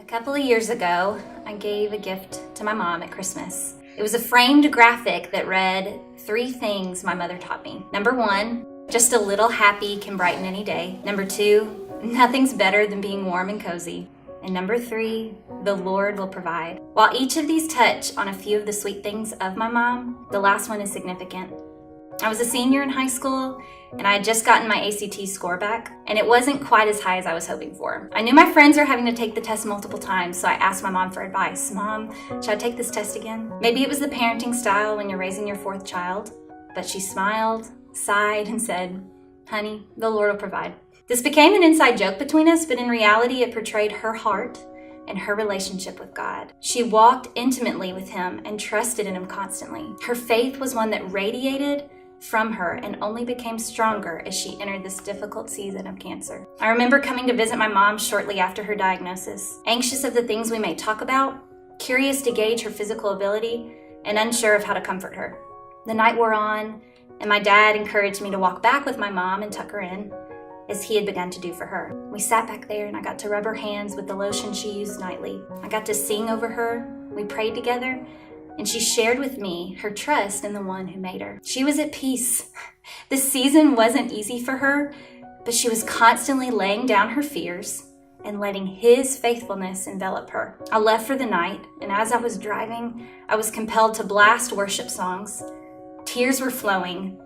A couple of years ago, I gave a gift to my mom at Christmas. It was a framed graphic that read 3 things my mother taught me. Number 1, just a little happy can brighten any day. Number 2, nothing's better than being warm and cozy. And number 3, the Lord will provide. While each of these touch on a few of the sweet things of my mom, the last one is significant. I was a senior in high school, and I had just gotten my ACT score back, and it wasn't quite as high as I was hoping for. I knew my friends were having to take the test multiple times, so I asked my mom for advice. Mom, should I take this test again? Maybe it was the parenting style when you're raising your 4th child, but she smiled, sighed, and said, "Honey, the Lord will provide." This became an inside joke between us, but in reality, it portrayed her heart and her relationship with God. She walked intimately with Him and trusted in Him constantly. Her faith was one that radiated from her and only became stronger as she entered this difficult season of cancer. I remember coming to visit my mom shortly after her diagnosis, anxious of the things we may talk about, curious to gauge her physical ability, and unsure of how to comfort her. The night wore on, and my dad encouraged me to walk back with my mom and tuck her in, as he had begun to do for her. We sat back there and I got to rub her hands with the lotion she used nightly. I got to sing over her, we prayed together, and she shared with me her trust in the one who made her. She was at peace. This season wasn't easy for her, but she was constantly laying down her fears and letting His faithfulness envelop her. I left for the night, and as I was driving, I was compelled to blast worship songs. Tears were flowing,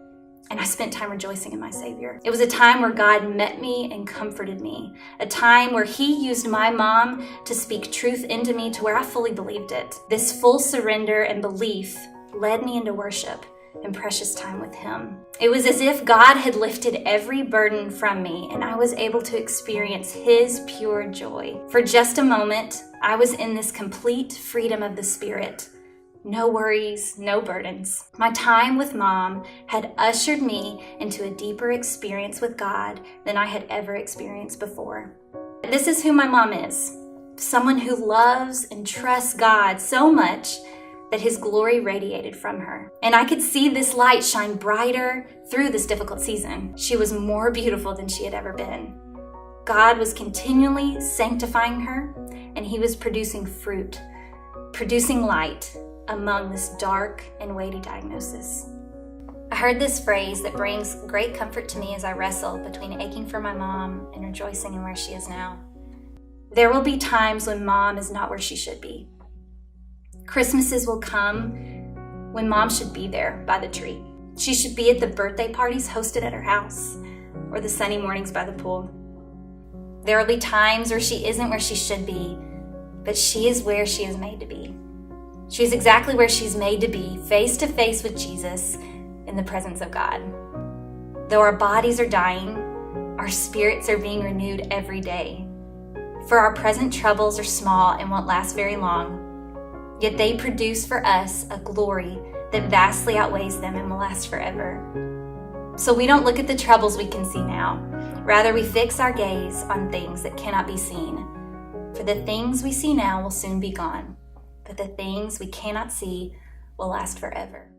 and I spent time rejoicing in my Savior. It was a time where God met me and comforted me, a time where He used my mom to speak truth into me to where I fully believed it. This full surrender and belief led me into worship and precious time with Him. It was as if God had lifted every burden from me, and I was able to experience His pure joy. For just a moment, I was in this complete freedom of the Spirit. No worries, no burdens. My time with Mom had ushered me into a deeper experience with God than I had ever experienced before. This is who my mom is. Someone who loves and trusts God so much that His glory radiated from her. And I could see this light shine brighter through this difficult season. She was more beautiful than she had ever been. God was continually sanctifying her, and He was producing fruit, producing light among this dark and weighty diagnosis. I heard this phrase that brings great comfort to me as I wrestle between aching for my mom and rejoicing in where she is now. There will be times when Mom is not where she should be. Christmases will come when Mom should be there by the tree. She should be at the birthday parties hosted at her house or the sunny mornings by the pool. There will be times where she isn't where she should be, but she is where she is made to be. She's exactly where she's made to be, face to face with Jesus in the presence of God. Though our bodies are dying, our spirits are being renewed every day. For our present troubles are small and won't last very long, yet they produce for us a glory that vastly outweighs them and will last forever. So we don't look at the troubles we can see now. Rather, we fix our gaze on things that cannot be seen. For the things we see now will soon be gone, but the things we cannot see will last forever.